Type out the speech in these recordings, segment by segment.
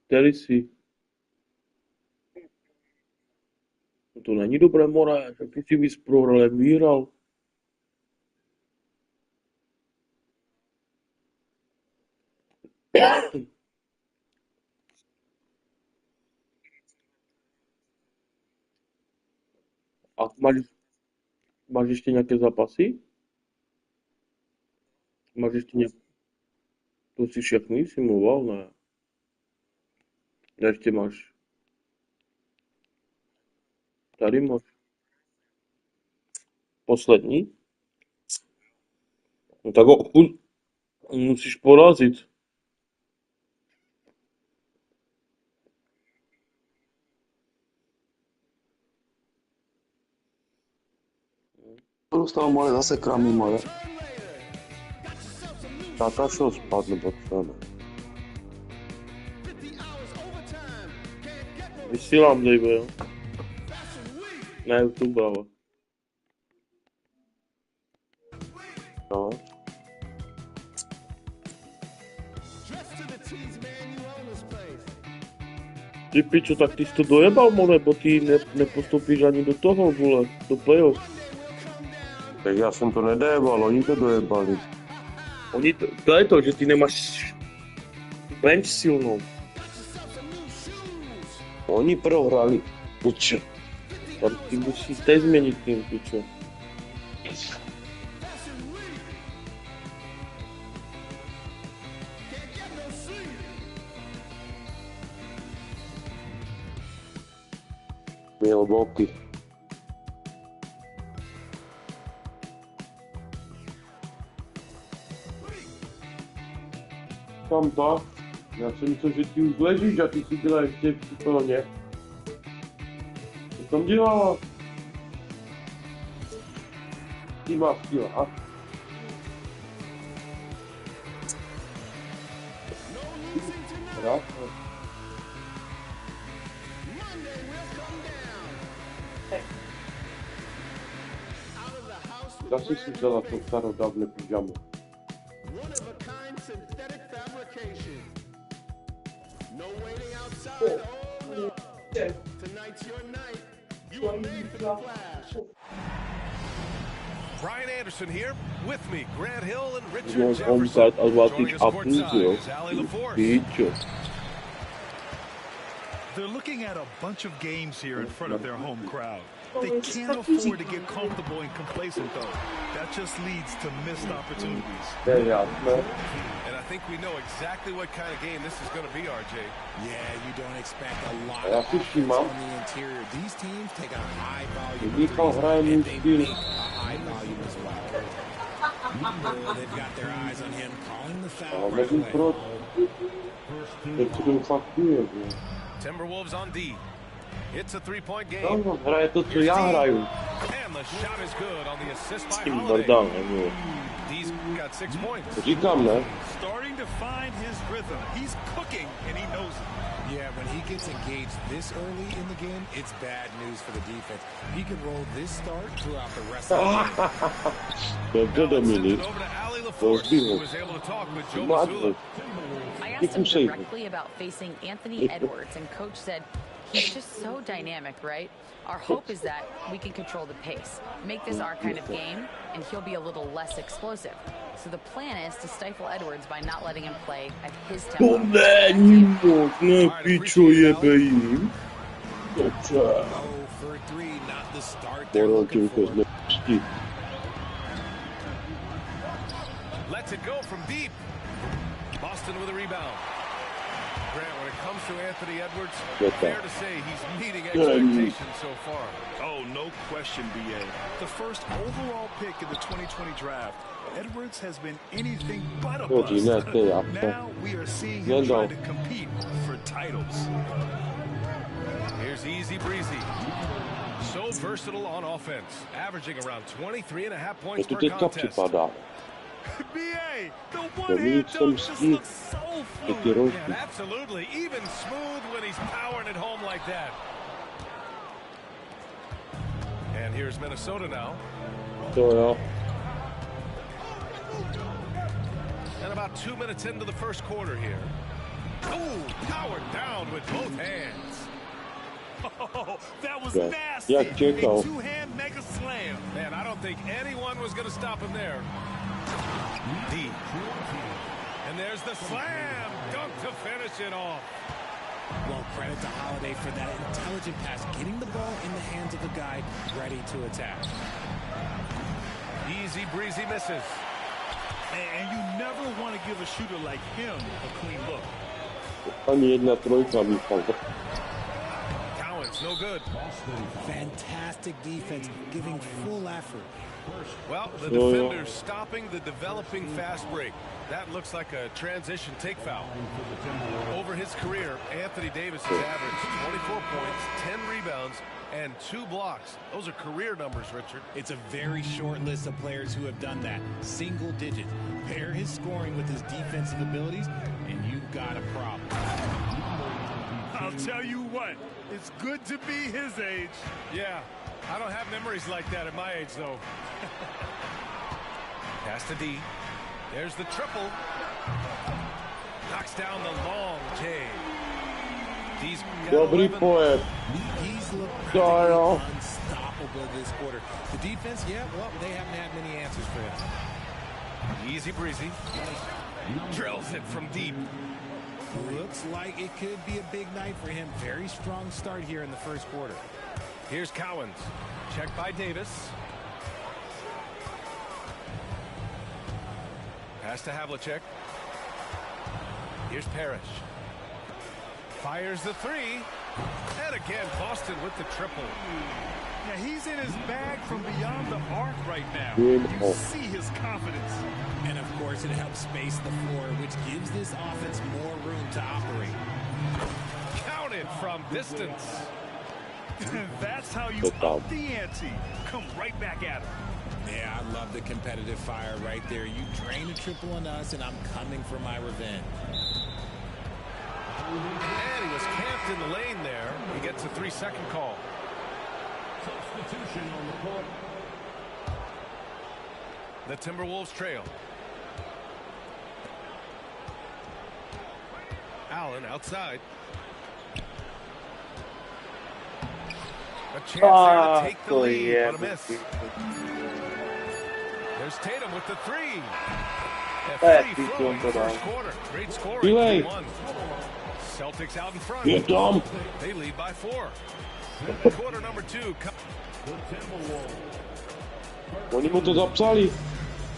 Který jsi? No to není dobré, More, tak ty si bys prohrál, jak vyhrál. A máš ještě nějaké zápasy? Máš ještě nějaké? To si všechny simuloval, ne? Ještě máš. Tady máš. Poslední? No tak ho musíš porazit. Dostal moje zase kramy moje. Tata šel spát, nebo co ne? Vysílám, Dave, jo? Na YouTube, ale. No. Ty pičo, tak ty jsi to dojebal, More, bo ty nepostoupíš ani do toho, vole, do playoff. Tak já jsem to nedojebal, oni to dojebali. To je to, že ty nemáš bench silnou. Oni prohrali. Pičo. Tak ty musíš teď změnit tým, pičo. Milwaukee. Tam to? Já jsem myslel, že ty už ležíš a ty si byla ještě v plně. Co tam dělala? Ty máš těla. Krásné. Zase si vzala to starodávné pyžamo. Brian Anderson here with me, Grant Hill and Richard Můžu Jefferson. omkat a Joining zvátit us a půl, jo? courtside is Allie LaForce. Pičo. They're looking at a bunch of games here in front of their home crowd. They can't afford to get comfortable and complacent, though. That just leads to missed opportunities. To je jasné. And I think we know exactly what kind of game this is going to be, RJ. Yeah, you don't expect a lot Já of si offense všímám, on the interior. These teams take a high volume of Michal threes, hraje můj and they styl. make a high volume as well. They've got their eyes on him, calling the foul Ale right nevím away. proč. Teď si to fakt je, že? Timberwolves on D. It's a three-point game. No, hraje to, co já hraju. And the shot is good on the assist S by tím Holiday. Bardanem, jo. D's got 6 points. Říkám, ne? Starting to find his rhythm. He's cooking, and he knows it. Yeah, when he gets engaged this early in the game, it's bad news for the defense. He could roll this start throughout the rest of the game. Dobře, Now let's send Dominik. it over to Allie LaForce, who was able to talk with Joe Mazzulla. I asked Keep him him safe. directly about facing Anthony Edwards, and coach said he's just so dynamic, right? Our hope is that we can control the pace, make this our kind of game, and he'll be a little less explosive. So the plan is to stifle Edwards by not letting him play at his To tempo. není možné, pičo, jebe jim. Dobře. 0 for 3, not the start they're looking Porodil to for. znepustí. Lets it go from deep. Boston with a rebound. Grant, when it comes to Anthony Edwards, Get that. fair to say he's meeting expectations so far. Oh, no question, BA. The first overall pick in the 2020 draft, Edwards has been anything but a Chodí, ne, bust. to je Now we are seeing him Nendo. trying to compete for titles. Here's easy breezy. So versatile on offense, averaging around 23.5 To points tu per teďka contest. připadá. BA, the Dominik one-hand se dunk just mstí. looks so Ty fluid. rožky. Yeah, absolutely. Even smooth when he's powering it home like that. And here's Minnesota now. To jo. And about 2 minutes into the first quarter here. Oh, powered down with both hands. Oh, that was Yeah. nasty. Yeah, A Chico. two-hand mega slam. Man, I don't think anyone was going to stop him there. Deep. And there's the slam dunk to finish it off. Well, credit to Holiday for that intelligent pass, getting the ball in the hands of the guy ready to attack. Easy breezy misses. And you never want to give a shooter like him a clean look. Ani jedna trojka, Michal. Cowens, no good. Fantastic defense, giving full effort. Well, the defender's stopping the developing fast break. That looks like a transition take foul. Over his career, Anthony Davis has averaged 24 points, 10 rebounds, and 2 blocks. Those are career numbers, Richard. It's a very short list of players who have done that. Single digit. Pair his scoring with his defensive abilities, and you've got a problem. I'll tell you what, it's good to be his age. Yeah, I don't have memories like that at my age, though. Pass to D. There's the triple. Knocks down the long J. D's got Dobry 11. poet. He's looked Doyle. practically unstoppable this quarter. The defense, yeah, well, they haven't had many answers for him. Easy breezy. Drills it from deep. Looks like it could be a big night for him. Very strong start here in the first quarter. Here's Cowens. Checked by Davis. Pass to Havlicek. Here's Parrish. Fires the three. And again, Boston with the triple. Yeah, he's in his bag from beyond the arc right now. Beautiful. You see his confidence. And, of course, it helps space the floor, which gives this offense more room to operate. Counted from distance. That's how you Good job. up the ante. Come right back at him. Yeah, I love the competitive fire right there. You drain a triple on us, and I'm coming for my revenge. And he was camped in the lane there. He gets a 3-second call. Substitution on the court. The Timberwolves trail. Allen outside. A chance there to take the lead, but a miss. There's Tatum with the three. And free throw in the first quarter. Great scoring. 2-1. Celtics out in front. Here, Tom. They lead by 4. Quarter number 2. Oni mu to zapsali.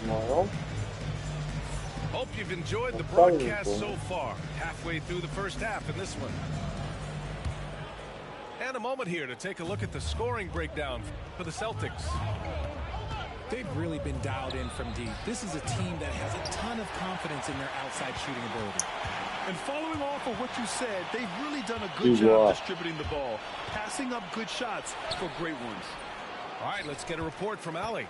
No. Hope you've enjoyed the broadcast so far. Halfway through the first half in this one. And a moment here to take a look at the scoring breakdown for the Celtics. They've really been dialed in from deep. This is a team that has a ton of confidence in their outside shooting ability. And following off of what you said, they've really done a good job distributing the ball, passing up good shots for great ones. All right, let's get a report from Allie.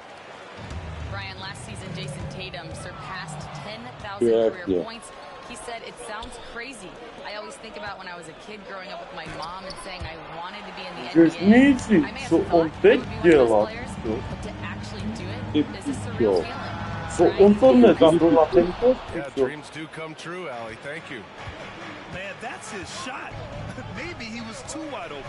Brian, last season, Jason Tatum surpassed 10,000 career points. He said, it sounds crazy. I always think about when I was a kid growing up with my mom and saying I wanted to be in the NBA. I may have thought I would be one of those players, but to actually do it is a surreal feeling. Yeah, dreams do come true, Allie. Thank you. Man, that's his shot. Maybe he was too wide open.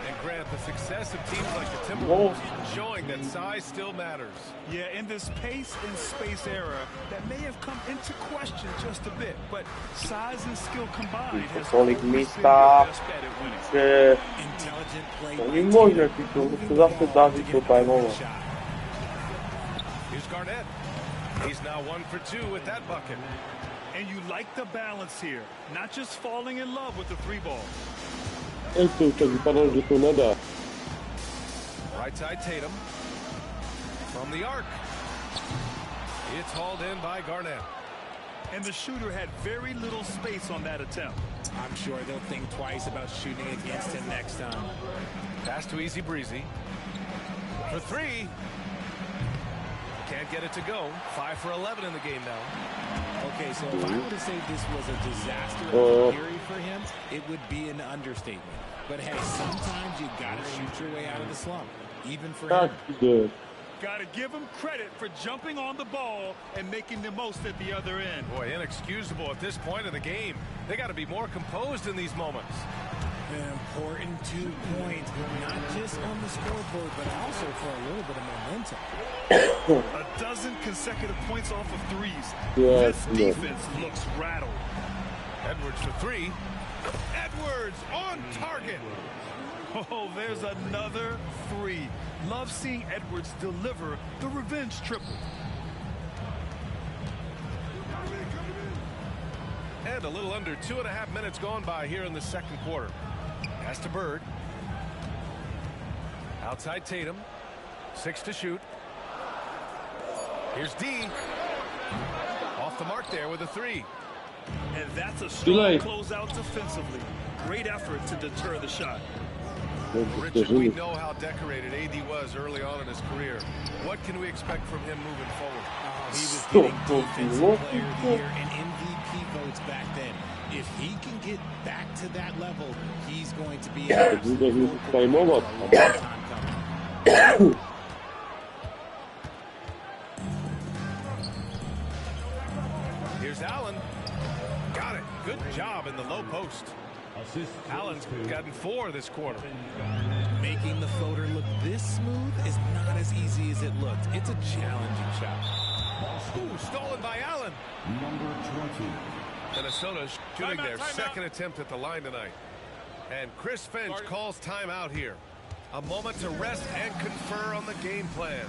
And Grant, the success of teams like the Timberwolves is showing that size still matters. Yeah, in this pace and space era, that may have come into question just a bit, but size and skill combined has always been your best bet at winning. Intelligent play. To nie można, to zawsze Dawid tutaj mowa. Here's Garnett. He's now 1 for 2 with that bucket. And you like the balance here, not just falling in love with the three ball. To wypada, że to nada. Right side Tatum. From the arc. It's hauled in by Garnett. And the shooter had very little space on that attempt. I'm sure they'll think twice about shooting against him next time. Pass to Easy Breezy. For 3. Can't get it to go. 5 for 11 in the game now. Okay, so if I were to say this was a disaster period for him, it would be an understatement. But hey, sometimes you gotta shoot your way out of the slump, even for him. Tak, idę. Got to give him credit for jumping on the ball and making the most at the other end. Boy, inexcusable at this point in the game. They got to be more composed in these moments. An important 2 points, not just on the scoreboard, but also for a little bit of momentum. A dozen consecutive points off of threes. Yeah, This defense looks rattled. Edwards for three. Edwards on target. Oh, there's another three. Love seeing Edwards deliver the revenge triple. And a little under 2.5 minutes gone by here in the second quarter. Pass to Bird. Outside Tatum. 6 to shoot. Here's D. Off the mark there with a three. And that's a strong closeout defensively. Great effort to deter the shot. Richard, we know how decorated AD was early on in his career. What can we expect from him moving forward? He was getting Defensive Player of the Year and MVP votes back then. If he can get back to that level, he's going to be a long time coming. Here's Allen. Got it. Good job in the low post. Allen's gotten 4 this quarter. Making the floater look this smooth is not as easy as it looked. It's a challenging shot. Ooh, stolen by Allen. Number 20. Minnesota shooting their second attempt at the line tonight. And Chris Finch calls timeout here. A moment to rest and confer on the game plan.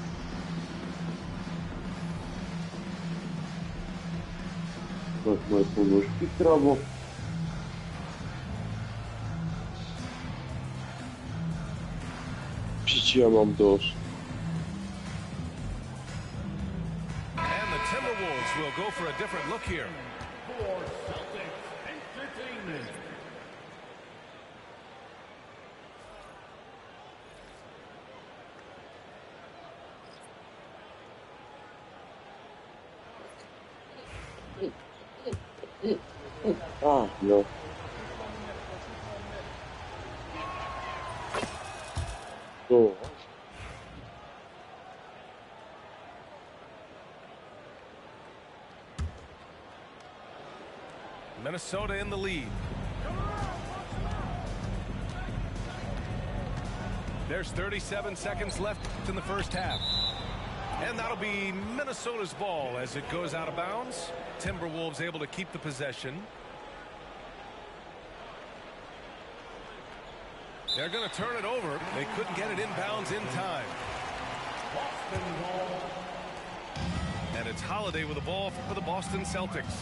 Moje ponožky kravo. Piči, ja mám dosť. And the Timberwolves will go for a different look here. For Celtics Entertainment. Ah, no. So. Minnesota in the lead. There's 37 seconds left in the first half. And that'll be Minnesota's ball as it goes out of bounds. Timberwolves able to keep the possession. They're going to turn it over. They couldn't get it inbounds in time. And it's Holiday with the ball for the Boston Celtics.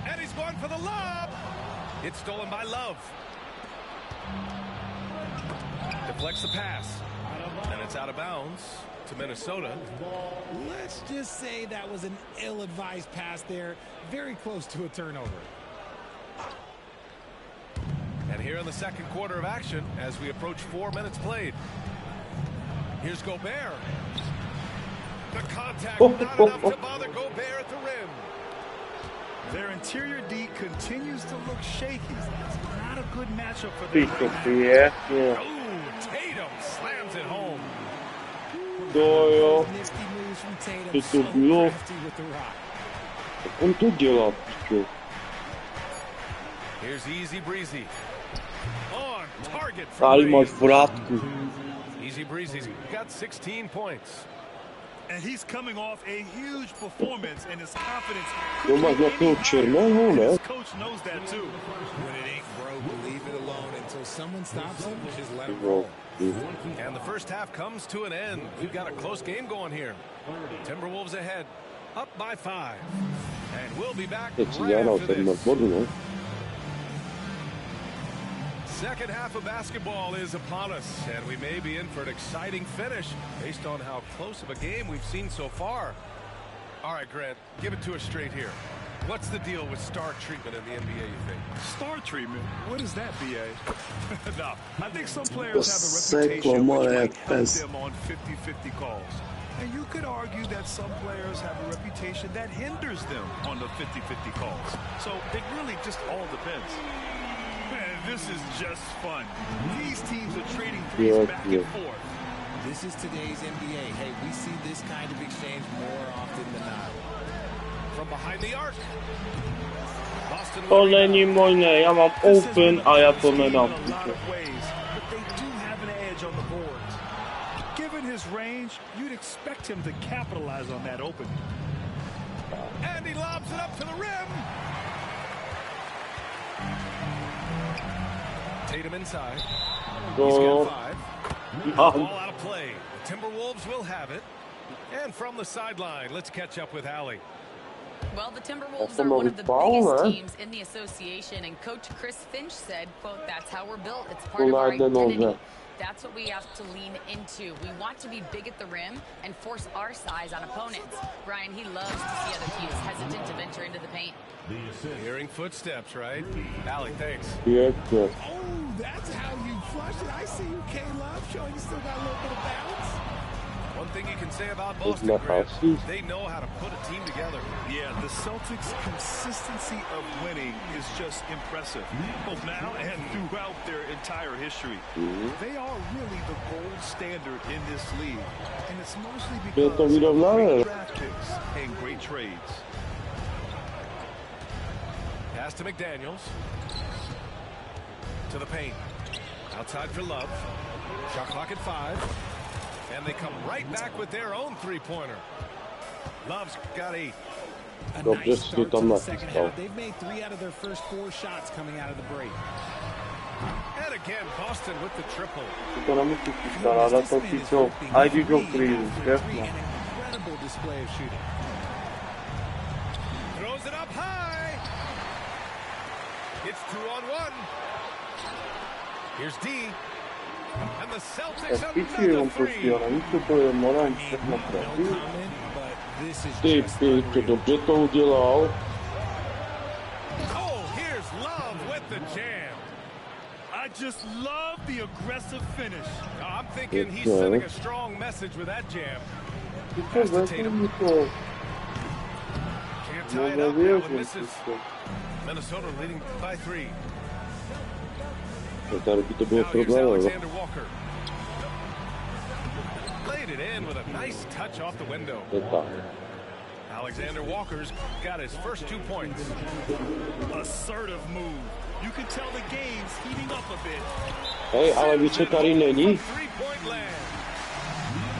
And he's going for the lob. It's stolen by Love. Deflects the pass. And it's out of bounds to Minnesota. Let's just say that was an ill-advised pass there. Very close to a turnover. And here in the second quarter of action, as we approach 4 minutes played. Here's Gobert. The contact, not enough to bother Gobert at the rim. Their interior D continues to look shaky. It's not a good matchup for them. Ooh, Tatum slams it home. Nifty moves from Tatum. So crafty with the rock. On to dělá, pičo. Here's Easy Breezy. On target Ali from máš three. vrátku. Easy Breezy's got 16 points. And he's coming off a huge performance, and his confidence To máš nějakého černého, ne? his coach knows that too. When it ain't broke, leave it alone until someone stops him. Just let it No. roll. And the first half comes to an end. We've got a close game going here. Timberwolves ahead, up by 5. And we'll be back Teď si right zahrál after 7 this. bodů, no? Second half of basketball is upon us, and we may be in for an exciting finish based on how close of a game we've seen so far. All right, Grant, give it to us straight here. What's the deal with star treatment in the NBA, you think? Star treatment? What is that, BA? No, I think some players have a Second reputation which one, might help yes. them on 50-50 calls. And you could argue that some players have a reputation that hinders them on the 50-50 calls. So it really just all depends. Man, this is just fun. These teams are trading threes back and forth. This is today's NBA. Hey, we see this kind of exchange more often than not. From behind the arc. Boston To with není rebound. možné, já mám open a já to nedám. Given his range, you'd expect him to capitalize on that opening. And he lobs it up to the rim. Tatum inside. He's got 5. Ball out of play. The Timberwolves will have it. And from the sideline, let's catch up with Allie. Well, the Timberwolves That's are one of the another biggest foul, teams in the association, and Coach Chris Finch said, quote, "That's how we're built. It's part of our Well, I don't know identity. that. That's what we have to lean into. We want to be big at the rim and force our size on opponents." Brian, he loves to see other teams hesitant to venture into the paint. Hearing footsteps, right? Allie, thanks. Yes, yes. Oh, that's how you flush it. I see you, K-Love, showing you still got a little bit of bounce. One thing you can say about It's Boston, not Grant, fast. they know how to put a team together. Yeah, the Celtics' consistency of winning is just impressive, both now and throughout their entire history. They are really the gold standard in this league, and it's mostly because to vyrovnané. of great draft picks and great trades. Pass to McDaniels. To the paint. Outside for Love. Shot clock at 5. And they come right back with their own three-pointer. Love's got 8. A Dobře nice si to start tam to the second nachystal. half. They've made 3 out of their first 4 shots coming out of the break. And again, Boston with the triple. To nemusíš starat na to číslo. A když ho přijdu, jasno. An incredible display of shooting. Throws it up high. It's 2-on-1. Here's D. And the Celtics Tak piči another jenom three. prostě, ale víš, to je morán všechno No pravý. comment, but this is Ty just piče, unreal. dobře to udělal. Oh, here's Love with the jam. I just love the aggressive finish. Oh, I'm thinking he's Okay. sending a strong message with that jam. Ty to Pass to vezmi Tatum. mi to. Can't No tie it up now and nevěřím misses. si to. Minnesota leading by 3. Tady by to bylo Now here's problém. Alexander Walker. Laid it in with a nice touch off the window. Je tak. Alexander Walker's got his first 2 points. Assertive move. You can tell the game's heating up a bit. Hej, ale víš, co tady není? From three-point land.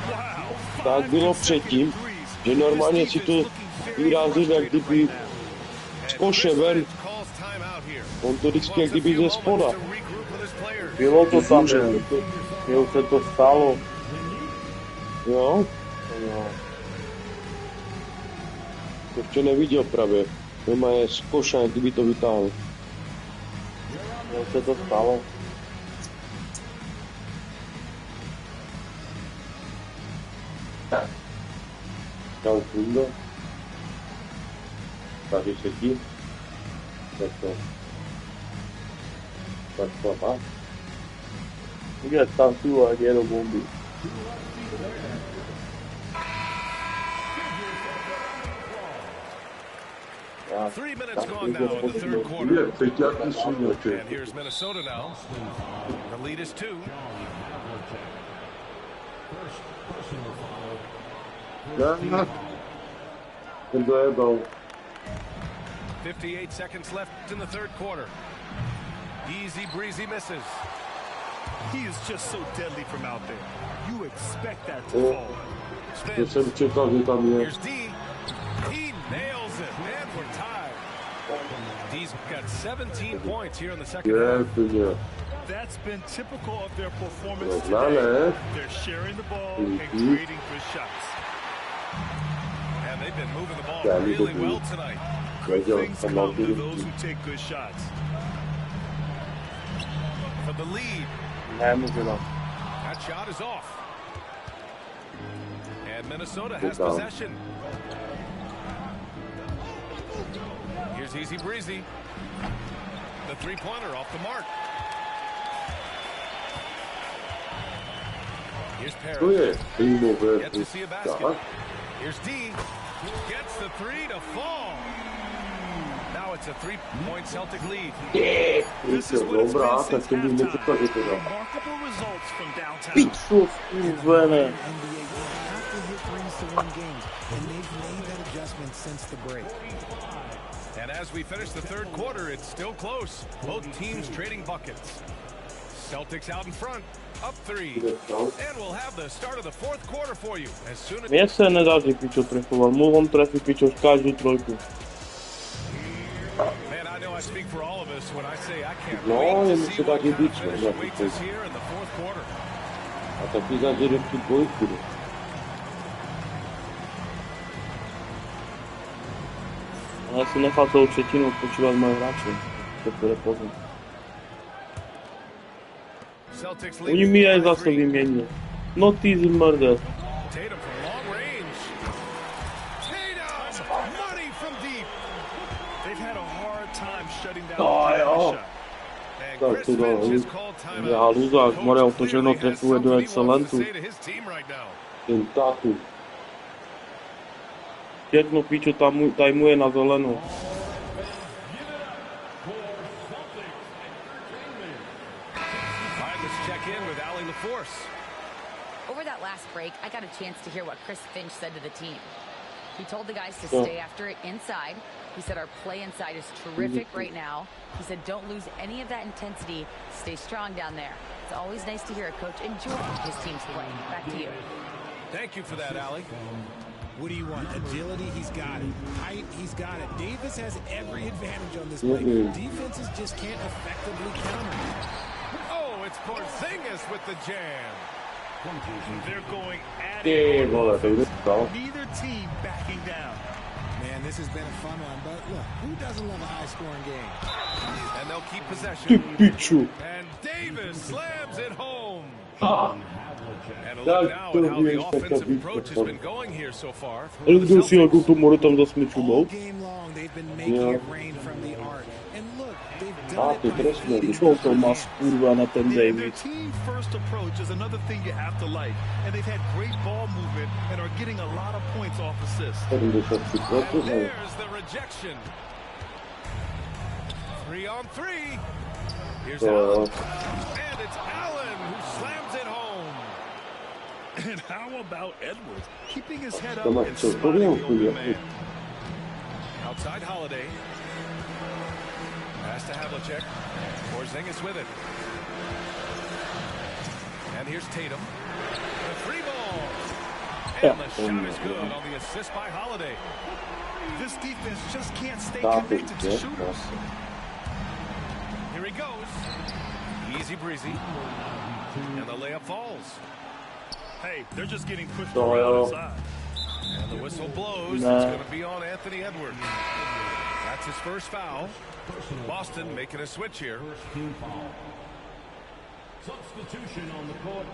Wow. Tak bylo předtím, že normálně si to vyrazil, jak kdyby z koše ven. Calls timeout here. On to vždycky jak kdyby ze spoda. To regroup with his players. Bylo to tam, jo, se to stalo. Jo? Jo. To ještě neviděl právě. Normálně z koše, jak kdyby to vytáhl. Jo, se to stalo. Čau, Kundo. Tady sedí. Tak to. Tak to má. Udělat tam tu a jde do bomby. Já 3 minutes gone now in the third quarter. And here's Minnesota now. The lead is 2. Ten dojebal. 58 seconds left in the third quarter. Easy breezy misses. He is just so deadly from out there. You expect that to Oh. fall. To Spins. jsem čekal, že tam je. Here's D. He nails it, and we're tied. D's got 17 points here in the second Je, half. to je. That's been typical of their performance Well, today. eh? They're sharing the ball and Mhm. creating good shots. And they've been moving the ball Yeah, really Liverpool. well tonight. Good Good things job. come to those who take good shots. For the lead. Nemůžu na. That shot is off. And Minnesota has Good job. possession. Here's Easy Breezy. The three-pointer off the mark. Here's To Paris. je týmové. Gets to see a basket. Tak. Here's D. Gets the three to fall. Now Now it's a 3-point Celtic lead. This is what it's Dobra, been since tak to mi nie przychodzi halftime. tego. Remarkable results from downtown. Pizzów, kurwane. NBA, you have to hit threes to win games, and they've made that adjustment since the break. And as we finish the third quarter, it's still close. Both teams trading buckets. Celtics out in front, up 3. And we'll have the start of the fourth quarter for you as soon as... Mie se ne da, že pičo trefoval. Mohom trefiť pičo každú trojku. Man, I know I speak for all of us when I say I can't No, wait jemu to see się what tak nie kind of bić, finish no, awaits us here in the fourth quarter. A taký zadierek dvojky. Ale si nechal tou třetinu odpočívat moje hráče. To bude poznat. Celtics Oni lead mi aj by zase 3. vymění. No ty zmrde. Tatum from long range. Tatum! Money from deep. They've had a hard time shutting down Oh, the yeah. shot. And Tak Chris to Finch dalo. has called timeout. Ja luzák, Coach Morel to clearly všechno has trefuje do something he wants to excelentu. say to his team right now. Ten tátu. Všechno pičo tajmuje na zeleno. All right, let's check in with Allie LaForce. Over that last break, I got a chance to hear what Chris Finch said to the team. He told the guys to Yeah. stay after it inside. He said our play inside is terrific right now. He said don't lose any of that intensity. Stay strong down there. It's always nice to hear a coach enjoy his team's play. Back to you. Thank you for that, Allie. What do you want? Agility, he's got it. Height, he's got it. Davis has every advantage on this play. Defenses just can't effectively counter him. Oh, it's Porzingis with the jam. They're going at Ty it. vole, to jde dál. Neither team backing down. Man, this has been a fun one, but look, who doesn't love a high-scoring game? And they'll keep Ty possession. piču. And Davis slams it home. Ah. And a Tak look now to at how the wiesz, taka offensive bitwa. approach has been going here so far. Ale kdo si jakou to more tam zas All mečuval? game long, they've been making Yeah. it rain from the arc. And look, they've A done ty it by trestné, feeding co to má skurva na ten Their Davis. team-first approach is another thing you have to like. And they've had great ball movement and are getting a lot of points off assists. 73%, And ale there's the rejection. 3 on 3. Here's to... Allen. And it's Allen who slams it home. And how about Edwards keeping his head up To ma and co, to spotting wiem, the open chuja. man? Outside Holiday. Pass to Havlicek. Porzingis with it. And here's Tatum. The 3 ball. And the shot is good on the assist by Holiday. This defense just can't stay Tak, connected to nie? shooters. Here he goes. Easy breezy. And the layup falls. Hey, they're just getting pushed Oh, around yeah. inside. And the whistle blows. Nah. It's going to be on Anthony Edwards. That's his first foul. Boston making a switch here. First team foul. Substitution on the court.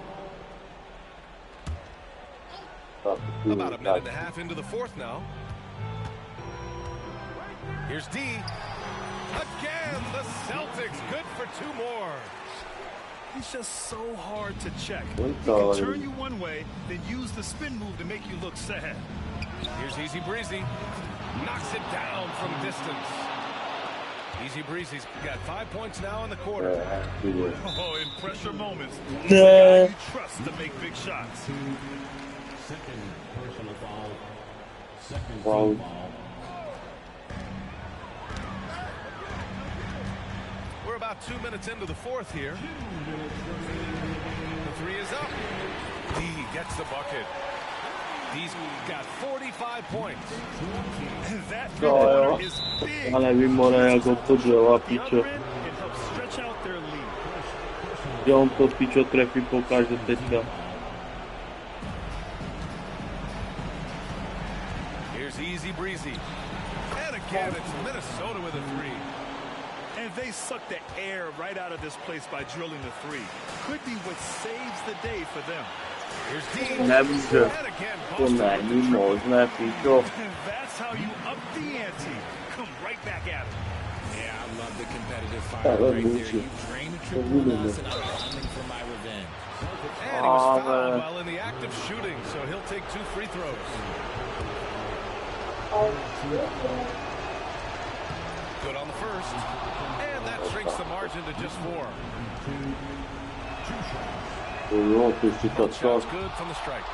About a minute and a half into the fourth now. Here's D. Again, the Celtics good for 2 more. He's just so hard to check. Well, He can turn you one way, then use the spin move to make you look sad. Here's Easy Breezy. Knocks it down from distance. Easy Breezy's got 5 points now in the quarter. Oh, in pressure moments, Nah. the guy you trust to make big shots. Second personal foul. Second Wow. team foul. We're about 2 minutes into the fourth here. The 3 is up. D gets the bucket. D's got 45 points. That Oh, three-pointer yeah. is big. Ale vy more jako to dělá, The pičo. other end, it helps stretch out their lead. Že on to pičo trefí pokaždé teďka. Here's Easy Breezy. And again, it's Minnesota with a 3. And they suck the air right out of this place by drilling the 3. Could be what saves the day for them. Here's D. Nevíte. And again, To Boston. není možné, pičo. And that's how you up the ante. Come right back at it. Yeah, I love the competitive Yeah, fire that's right there. bullshit. You drain the triple on us, and I'm coming for my revenge. And he was Oh, fouled man. while in the act of shooting, so he'll take 2 free throws. Good on the first. And that shrinks the margin to just 4. Jo, to ještě Both tak. shots good from the strike.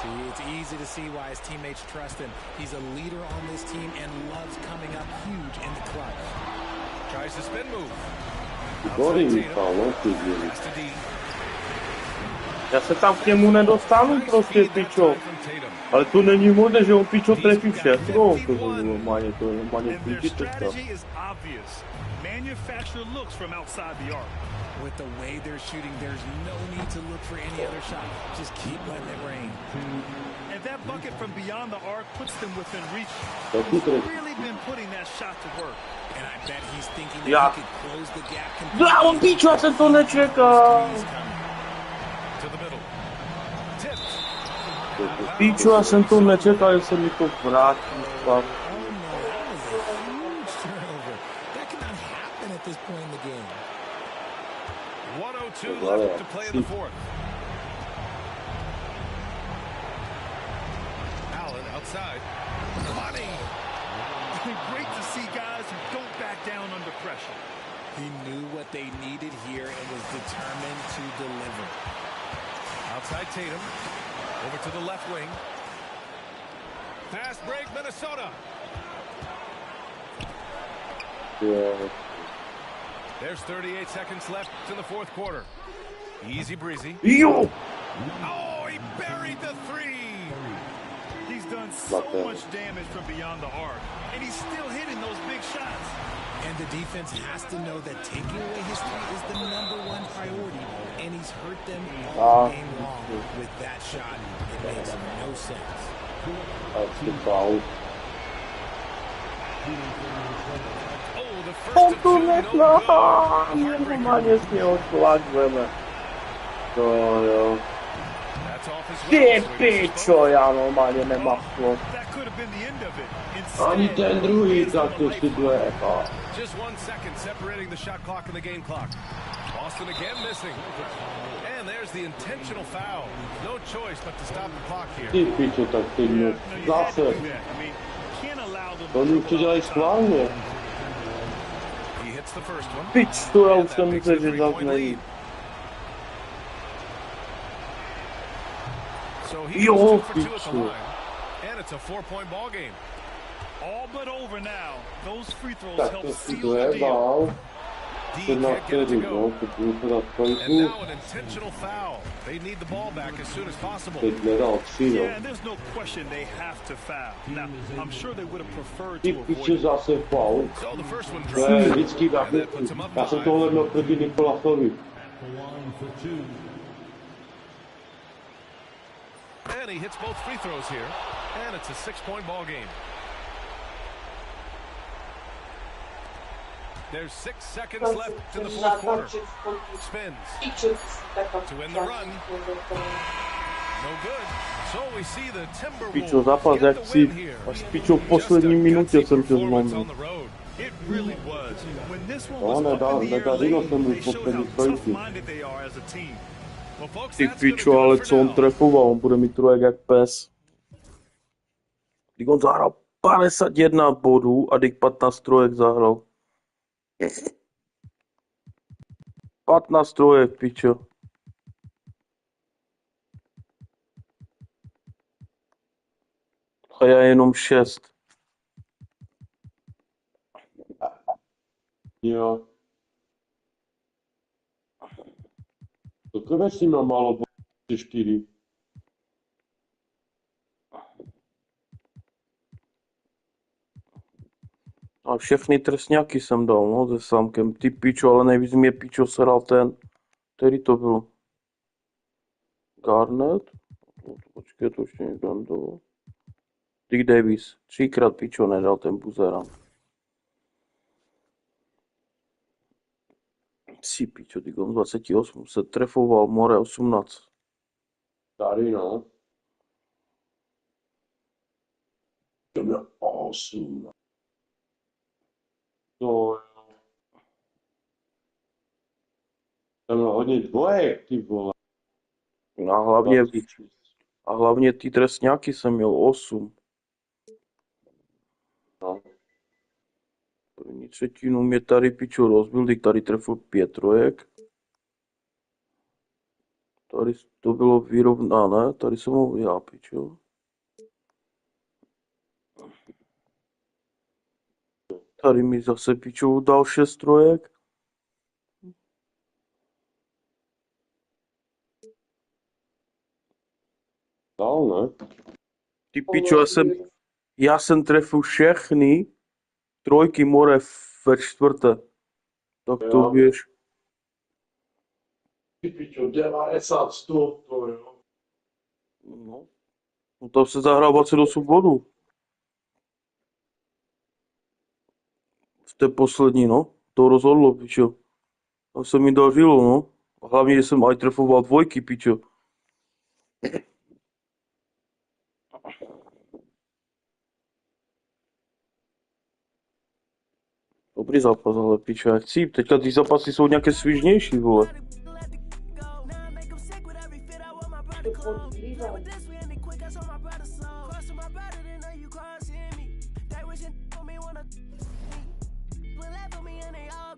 See, it's easy to see why his teammates trust him. He's a leader on this team and loves coming up huge in the clutch. Tries the spin move. Výborný vypál, no, ty děli. Pass to D. Já se tam k němu nedostanu prostě, pičo. Ale to není možné, že on pičo trefí všechno. To je normálně And their píči teďka. strategy is obvious. Manufacture looks from outside the arc. With the way they're shooting, there's no need to look for any other shot. Just keep letting it rain. And that bucket from beyond the arc puts them within reach. Taky He's trefí. really been putting that shot to work. And I bet he's thinking that Yeah. he could close the gap Já on pičo, já jsem to nečekal. To the middle. Tipped. Pičo, já jsem to nečekal, že se mi to vrátí. Fakt. Oh no, that was a huge turnover. That cannot happen at this point in the game. 1:02 left to play in the fourth. Allen outside. Money. Great to see guys who don't back down under pressure. He knew what they needed here and was determined to deliver. Outside Tatum. Over to the left wing. Fast break, Minnesota. Jo. There's 38 seconds left in the fourth quarter. Easy breezy. Jo! Oh, he buried the 3. He's done so much damage from beyond the arc, and he's still hitting those big shots. And the defense has to know that taking away his three is the #1 priority, and he's hurt them all game long with that shot. It makes no sense. Asi faul. Oh, the first On of to two, no netlá! good. Normálně z něho šlak veme. To jo. That's off his Ty well, so he pičo, já normálně nemám šlo. That could have been the end of it. Ani Instead, ten druhý tak to si dojechal. Just 1 second separating the shot clock and the game clock. Boston again missing. And there's the intentional foul. No choice but to stop the clock here. Ty pičo, tak ty yeah, mě no, you have to zase. do that. I mean, can't allow them To oni triple to dělají overtime. schválně. He hits the first one. Pič, to já And už that jsem makes myslel, it a že zase 3-point není. lead. So he Jo, goes 2 for 2 at the pičo. line. And it's a 4-point ball game. All but over now. Those free throws Tak help to si seal the deal. dojebal. D To na can't get it to vtedy, go. no, to bylo teda And trojku. now an intentional foul. They need the ball back as soon as possible. Teď nedal 3, no. Yeah, and there's no question they have to foul. Now, I'm sure they would have preferred Ty to piče, avoid it. zase faul. So the first one To je drops. vždycky tak. And that puts him up Já jsem 5. tohle měl proti Nikolasovi. The line for 2. And he hits both free throws here. And it's a 6-point ball game. There's 6 seconds left in the fourth quarter. Spins to win the run. No good. So we see the Pičo, Timberwolves zápas get jak the si, win here. až pičo v Just a poslední minutě gutsy jsem tě performance zlomil. on the road. It really was. When this one No, was up in the air nedařilo late, se mu they showed poslední how trojky. tough-minded they are as a team. Well, folks, Ty that's gonna pičo, do ale it for co on now. trefoval, on bude mít trojek jak pes. Když on zahrál 51 bodů a když 15 trojek zahrál. 15 trojek, pičo. A já jenom 6. Jo. To konec s ním má málo bodů, 4. A všechny trestňáky jsem dal, no, se Samkem. Ty pičo, ale nejvíc mě pičo seral ten, který to byl. Garnett? Počkej, to ještě někdo dal. Dick Davis. 3krát pičo nedal ten buzera. Si pičo, ty on 28 se trefoval, More 18. Tady no. To bylo 8. To jo. Tam bylo hodně dvojek, ty vole. A hlavně ty trestňáky jsem měl 8. No. První třetinu mě tady pičo rozbil, teď tady trefil 5 trojek. Tady to bylo vyrovnané, tady jsem mohl já pičo. Tady mi zase pičo dal 6 trojek. Dál, ne? Ty pičo, já jsem trefil všechny trojky more ve čtvrté. Tak to Jo. víš. Ty pičo, 90 stůl, to jo. No tam se zahrál 28 bodů. V té poslední, no. To rozhodlo, pičo. Tam se mi dařilo, no. A hlavně, že jsem aj trefoval dvojky, pičo. Dobrý zápas, ale pičo, já chci. Teďka ty zápasy jsou nějaké svižnější, vole.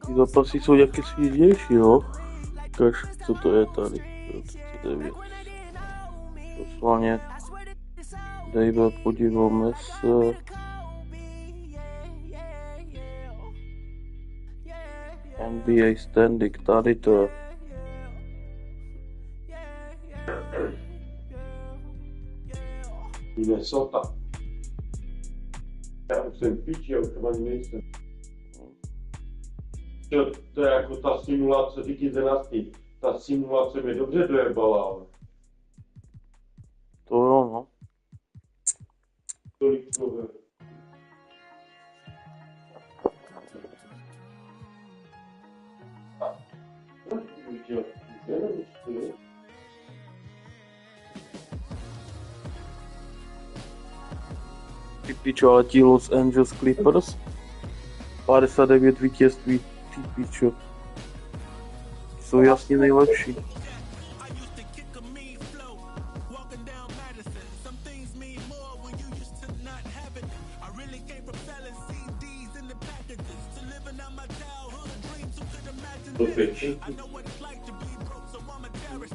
Ty zápasy jsou nějaké svižnější, jo. Kaž, co to je tady? 39. Poslaně. Dejme, podíváme se. NBA standing, tady to je. Minnesota. Já už jsem piči, já už tam ani nejsem. To je jako ta simulace, díky dynastii. Ta simulace mě dobře dojebala, ale To jo, no. tolik toho. Ty pičo, ale ti Los Angeles Clippers. 59 vítězství, ty pičo. Jsou jasně nejlepší.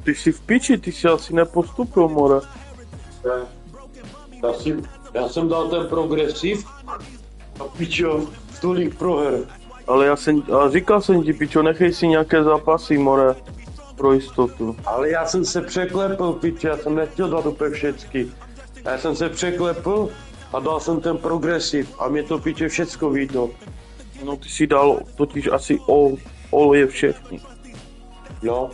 Ty jsi v piči, ty jsi asi nepostupil, more. Já jsem dal ten progresiv a pičo, tolik proher. Ale říkal jsem ti, pičo, nechej si nějaké zápasy, more. Pro jistotu. Ale já jsem se překlepl, piče, já jsem nechtěl dát úplně všecky. Já jsem se překlepl a dal jsem ten progresiv a mě to piče všecko víto. No ty si dal totiž asi all je všechny. No,